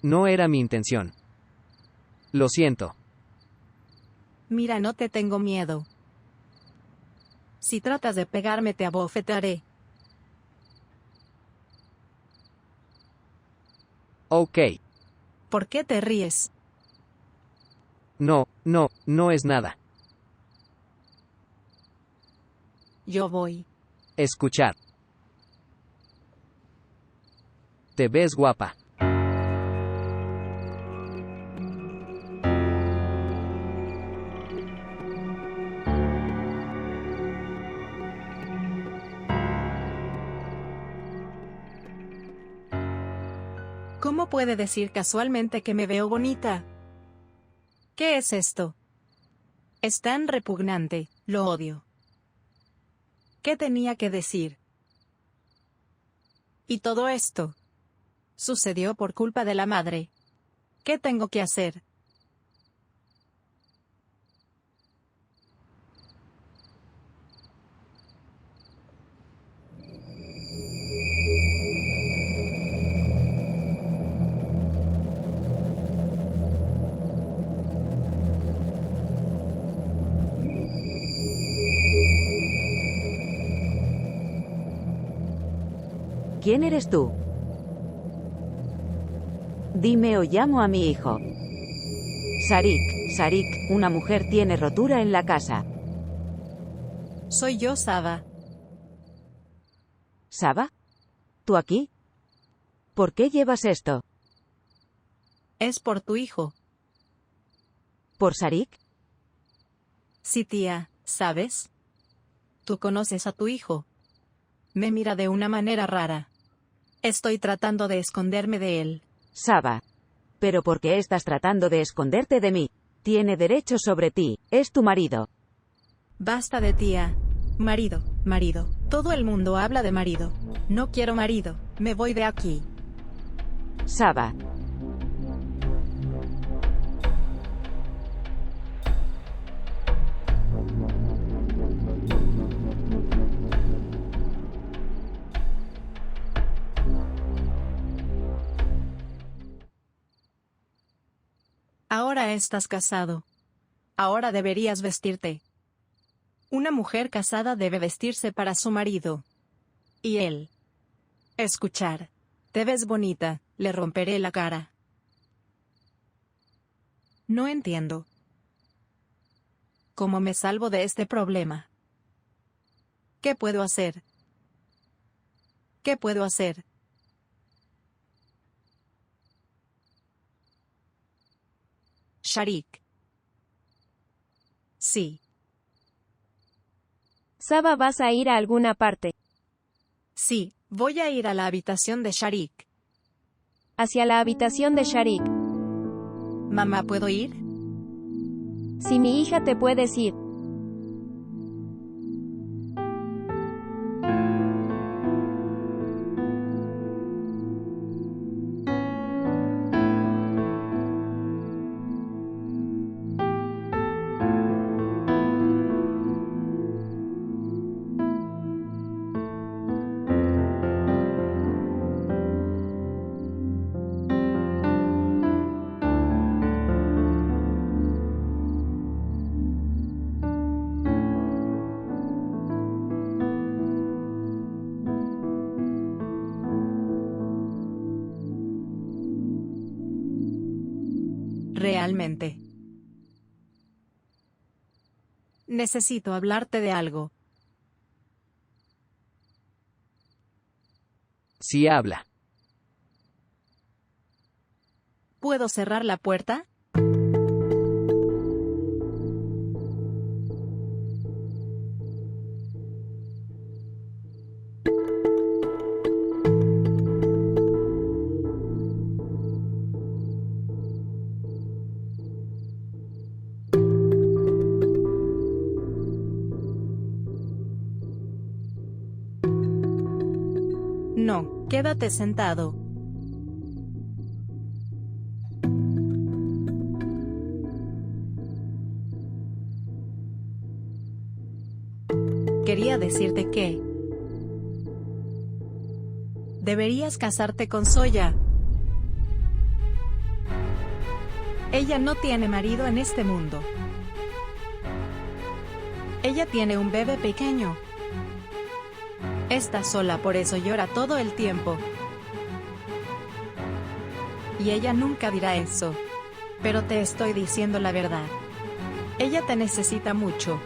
No era mi intención. Lo siento. Mira, no te tengo miedo. Si tratas de pegarme, te abofetearé. Ok. ¿Por qué te ríes? No es nada. Yo voy. Escuchar. Te ves guapa. ¿Cómo puede decir casualmente que me veo bonita? ¿Qué es esto? Es tan repugnante, lo odio. ¿Qué tenía que decir? Y todo esto sucedió por culpa de la madre. ¿Qué tengo que hacer? ¿Quién eres tú? Dime o llamo a mi hijo. Sarik, una mujer tiene rotura en la casa. Soy yo, Saba. ¿Saba? ¿Tú aquí? ¿Por qué llevas esto? Es por tu hijo. ¿Por Sarik? Sí, tía, ¿sabes? Tú conoces a tu hijo. Me mira de una manera rara. Estoy tratando de esconderme de él. Saba. ¿Pero por qué estás tratando de esconderte de mí? Tiene derecho sobre ti, es tu marido. Basta de tía. Marido. Todo el mundo habla de marido. No quiero marido, me voy de aquí. Saba. Ahora estás casado. Ahora deberías vestirte. Una mujer casada debe vestirse para su marido. Y él. Escuchar. Te ves bonita, le romperé la cara. No entiendo. ¿Cómo me salvo de este problema? ¿Qué puedo hacer? ¿Qué puedo hacer? Sharik. Sí. Saba, ¿vas a ir a alguna parte? Sí, voy a ir a la habitación de Sharik. Hacia la habitación de Sharik. Mamá, ¿puedo ir? Si mi hija, te puedes ir. Realmente. Necesito hablarte de algo. Sí, habla. ¿Puedo cerrar la puerta? No, quédate sentado. Quería decirte que deberías casarte con Soya. Ella no tiene marido en este mundo. Ella tiene un bebé pequeño. Está sola, por eso llora todo el tiempo. Y ella nunca dirá eso. Pero te estoy diciendo la verdad. Ella te necesita mucho.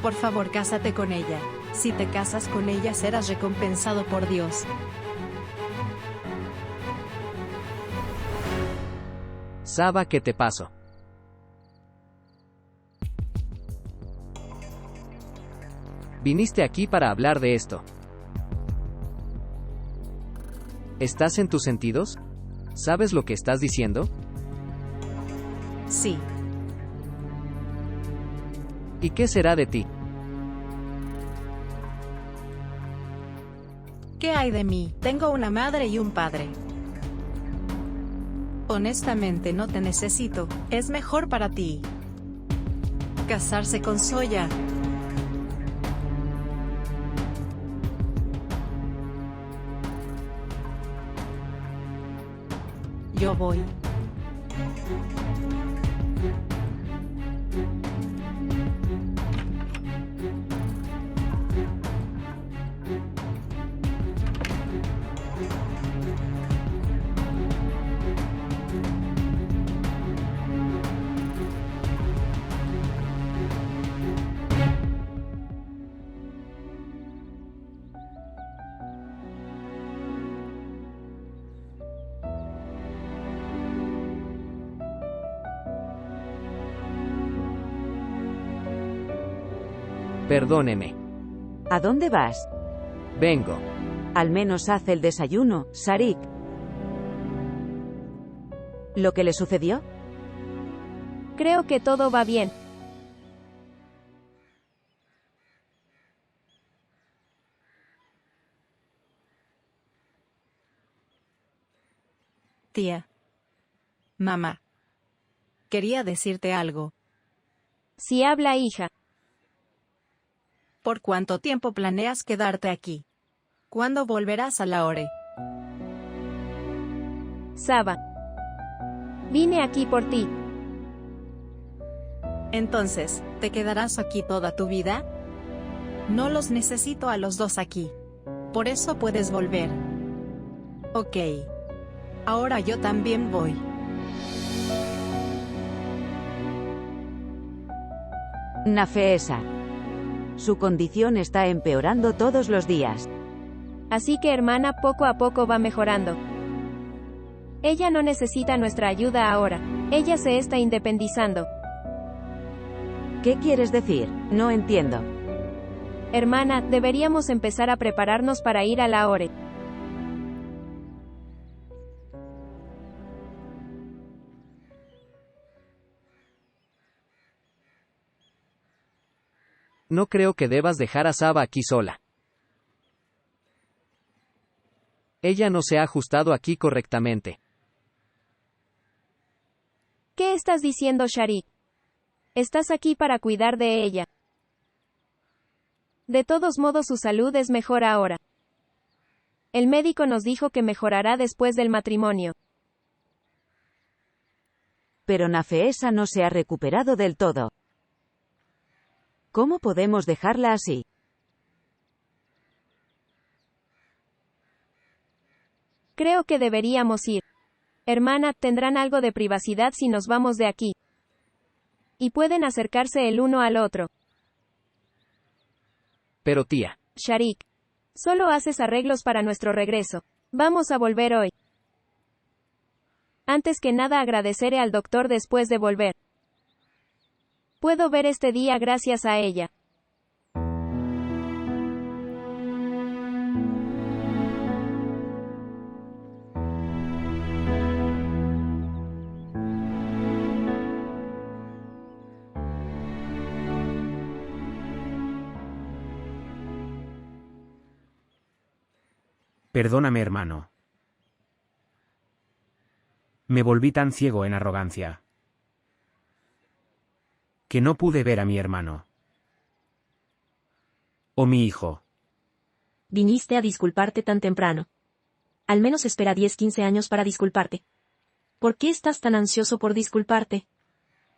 Por favor, cásate con ella. Si te casas con ella serás recompensado por Dios. Saba, ¿qué te pasó? Viniste aquí para hablar de esto. ¿Estás en tus sentidos? ¿Sabes lo que estás diciendo? Sí. ¿Y qué será de ti? ¿Qué hay de mí? Tengo una madre y un padre. Honestamente no te necesito, es mejor para ti casarse con Soya. Yo voy. Perdóneme. ¿A dónde vas? Vengo. Al menos haz el desayuno, Sharik. ¿Lo que le sucedió? Creo que todo va bien. Tía. Mamá. Quería decirte algo. Si habla, hija. ¿Por cuánto tiempo planeas quedarte aquí? ¿Cuándo volverás a Lahore? Saba. Vine aquí por ti. Entonces, ¿te quedarás aquí toda tu vida? No los necesito a los dos aquí. Por eso puedes volver. Ok. Ahora yo también voy. Nafeesa. Su condición está empeorando todos los días. Así que hermana, poco a poco va mejorando. Ella no necesita nuestra ayuda ahora. Ella se está independizando. ¿Qué quieres decir? No entiendo. Hermana, deberíamos empezar a prepararnos para ir a Lahore. No creo que debas dejar a Saba aquí sola. Ella no se ha ajustado aquí correctamente. ¿Qué estás diciendo, Sharik? Estás aquí para cuidar de ella. De todos modos, su salud es mejor ahora. El médico nos dijo que mejorará después del matrimonio. Pero Nafeesa no se ha recuperado del todo. ¿Cómo podemos dejarla así? Creo que deberíamos ir. Hermana, tendrán algo de privacidad si nos vamos de aquí. Y pueden acercarse el uno al otro. Pero tía. Sharik. Solo haces arreglos para nuestro regreso. Vamos a volver hoy. Antes que nada agradeceré al doctor después de volver. Puedo ver este día gracias a ella. Perdóname, hermano. Me volví tan ciego en arrogancia que no pude ver a mi hermano. O mi hijo. Viniste a disculparte tan temprano. Al menos espera 10-15 años para disculparte. ¿Por qué estás tan ansioso por disculparte?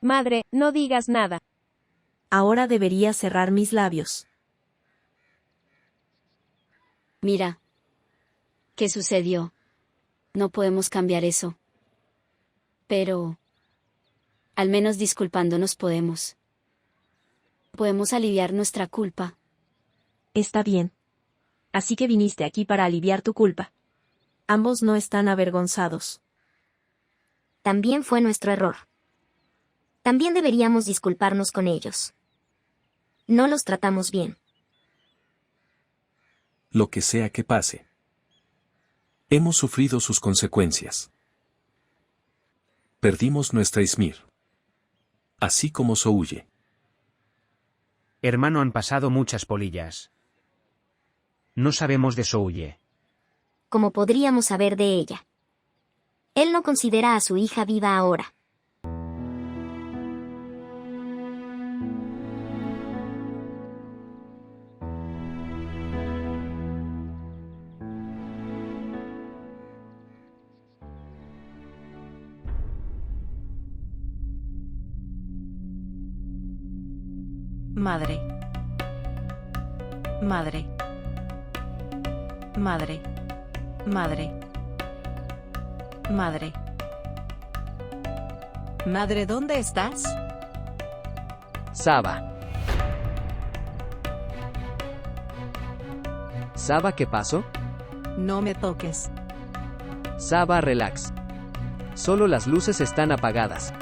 Madre, no digas nada. Ahora debería cerrar mis labios. Mira. ¿Qué sucedió? No podemos cambiar eso. Pero... al menos disculpándonos podemos. Podemos aliviar nuestra culpa. Está bien. Así que viniste aquí para aliviar tu culpa. Ambos no están avergonzados. También fue nuestro error. También deberíamos disculparnos con ellos. No los tratamos bien. Lo que sea que pase. Hemos sufrido sus consecuencias. Perdimos nuestra Izmir. Así como Souye. Hermano, han pasado muchas polillas. No sabemos de Souye. Como podríamos saber de ella. Él no considera a su hija viva ahora. Madre. Madre. Madre. Madre. Madre. Madre, ¿dónde estás? Saba. Saba, ¿qué pasó? No me toques. Saba, relax. Solo las luces están apagadas.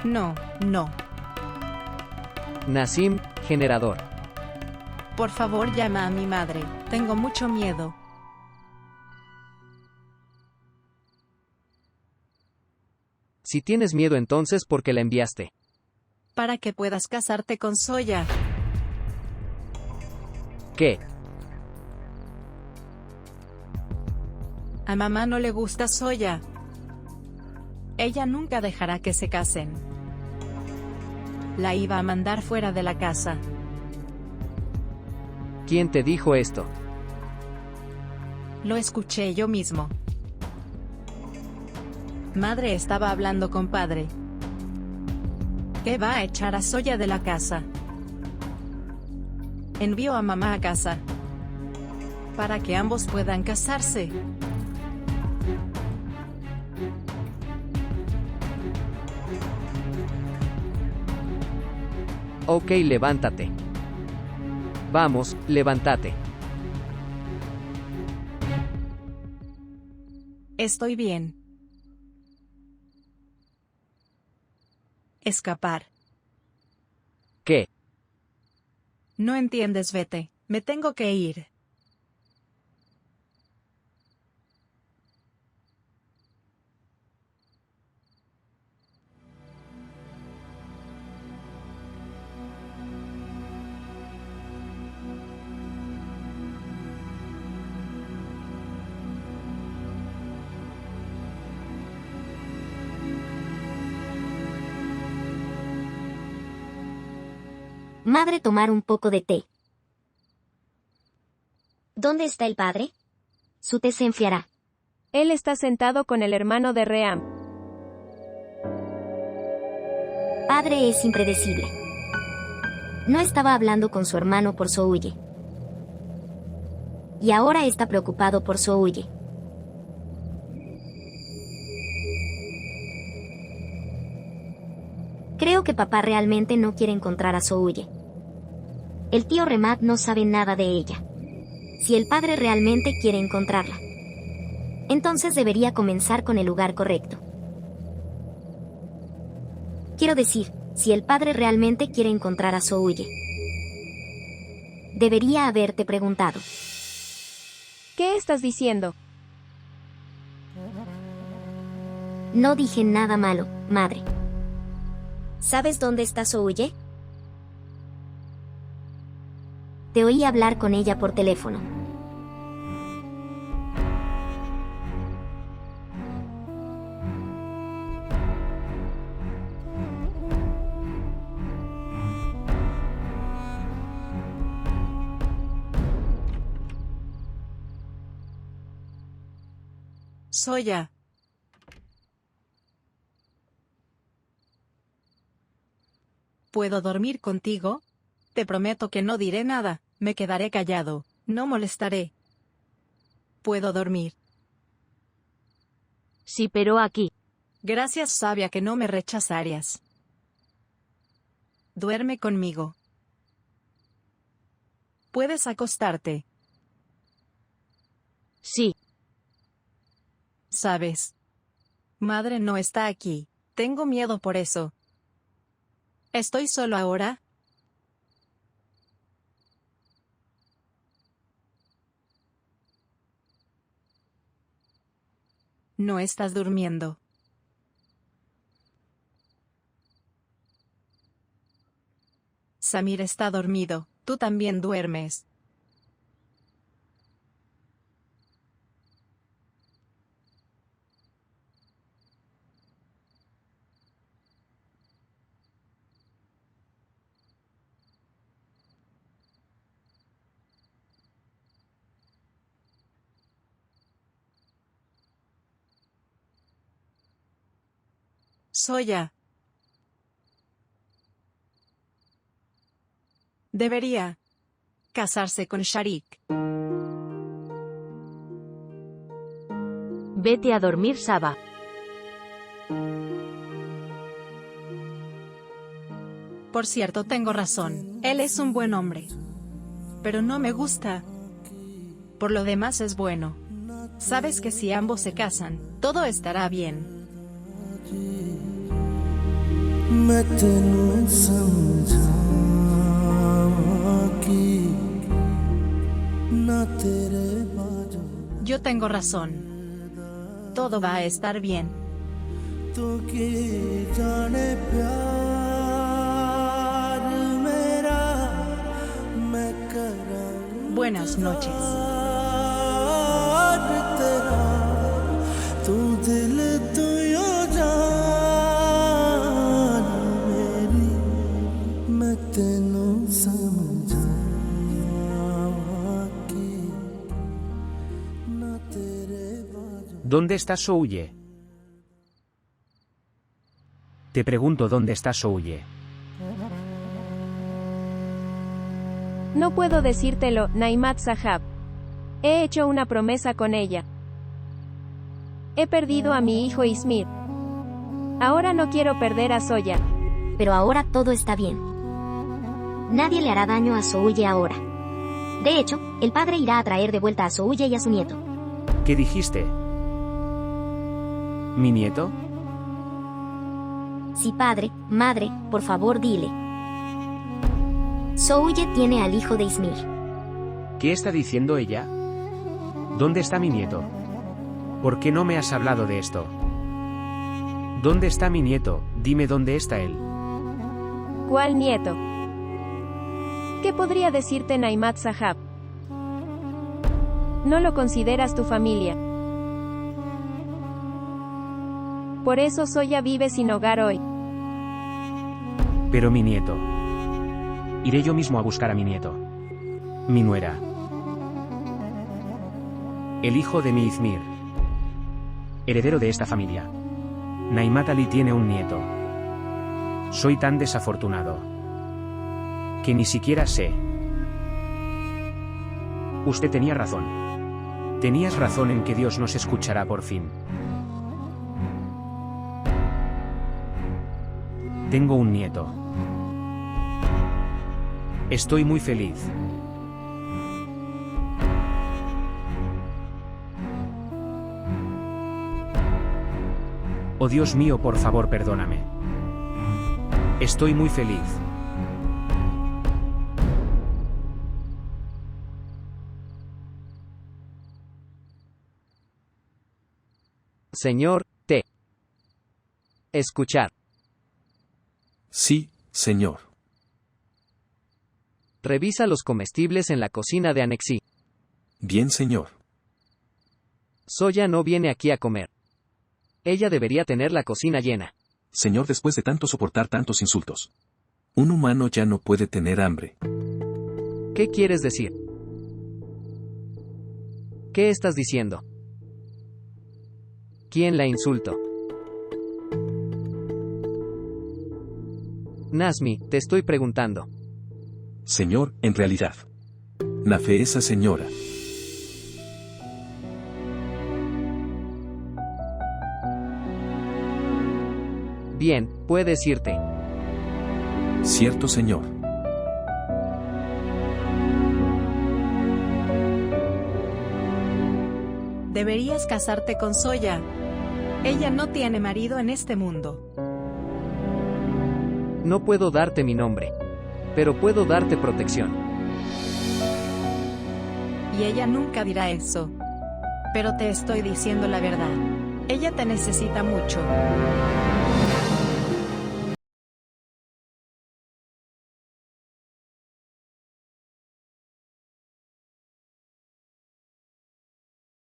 No, no. Nasim, generador. Por favor, llama a mi madre. Tengo mucho miedo. Si tienes miedo, entonces, ¿por qué la enviaste? Para que puedas casarte con Soya. ¿Qué? A mamá no le gusta Soya. Ella nunca dejará que se casen. La iba a mandar fuera de la casa. ¿Quién te dijo esto? Lo escuché yo mismo. Madre estaba hablando con padre. ¿Qué va a echar a Soya de la casa? Envió a mamá a casa. Para que ambos puedan casarse. Ok, levántate. Vamos, levántate. Estoy bien. Escapar. ¿Qué? No entiendes, vete. Me tengo que ir. Madre, tomar un poco de té. ¿Dónde está el padre? Su té se enfriará. Él está sentado con el hermano de Ream. Padre es impredecible. No estaba hablando con su hermano por Souye. Y ahora está preocupado por Souye. Creo que papá realmente no quiere encontrar a Souye. El tío Remat no sabe nada de ella. Si el padre realmente quiere encontrarla, entonces debería comenzar con el lugar correcto. Quiero decir, si el padre realmente quiere encontrar a Souye, debería haberte preguntado. ¿Qué estás diciendo? No dije nada malo, madre. ¿Sabes dónde está Souye? Te oí hablar con ella por teléfono. Soya. ¿Puedo dormir contigo? Te prometo que no diré nada, me quedaré callado, no molestaré. ¿Puedo dormir? Sí, pero aquí. Gracias, sabia, que no me rechazarías. Duerme conmigo. Puedes acostarte. Sí. ¿Sabes? Madre no está aquí. Tengo miedo por eso. ¿Estoy solo ahora? No estás durmiendo. Samir está dormido. Tú también duermes. Soya. Debería casarse con Sharik. Vete a dormir, Saba. Por cierto, tengo razón. Él es un buen hombre. Pero no me gusta. Por lo demás es bueno. Sabes que si ambos se casan, todo estará bien. मैं तेनू समझावां कि ना तेरे बाजो Yo tengo razón. Todo va a estar bien. तू की जाने प्यार मेरा मैं करां Buenas noches. तेरा तू दिल तू यो जान मेरी मैं तेनू समझावां कि ना तेरे बाजो ¿Dónde está Souye? Te pregunto dónde está Souye. No puedo decírtelo, Naimat Sahab. He hecho una promesa con ella. He perdido a mi hijo Ismir. Ahora no quiero perder a Soya. Pero ahora todo está bien. Nadie le hará daño a Souye ahora. De hecho, el padre irá a traer de vuelta a Souye y a su nieto. ¿Qué dijiste? ¿Mi nieto? Sí, padre, madre, por favor dile. Souye tiene al hijo de Ismir. ¿Qué está diciendo ella? ¿Dónde está mi nieto? ¿Por qué no me has hablado de esto? ¿Dónde está mi nieto? Dime dónde está él. ¿Cuál nieto? ¿Qué podría decirte Naimat Sahab? No lo consideras tu familia. Por eso Soya vive sin hogar hoy. Pero mi nieto. Iré yo mismo a buscar a mi nieto. Mi nuera. El hijo de mi Izmir. Heredero de esta familia. Naimat Ali tiene un nieto. Soy tan desafortunado. Que ni siquiera sé. Usted tenía razón. Tenías razón en que Dios nos escuchará por fin. Tengo un nieto. Estoy muy feliz. Oh Dios mío, por favor, perdóname. Estoy muy feliz. Señor, T. Escuchar. Sí, señor. Revisa los comestibles en la cocina de Anexí. Bien, señor. Soya no viene aquí a comer. Ella debería tener la cocina llena. Señor, después de tanto soportar tantos insultos. Un humano ya no puede tener hambre. ¿Qué quieres decir? ¿Qué estás diciendo? ¿Quién la insultó? Nazmi, te estoy preguntando. Señor, en realidad. Nafe esa señora. Bien, puedes irte. Cierto, señor. Deberías casarte con Soya. Ella no tiene marido en este mundo. No puedo darte mi nombre. Pero puedo darte protección. Y ella nunca dirá eso. Pero te estoy diciendo la verdad. Ella te necesita mucho.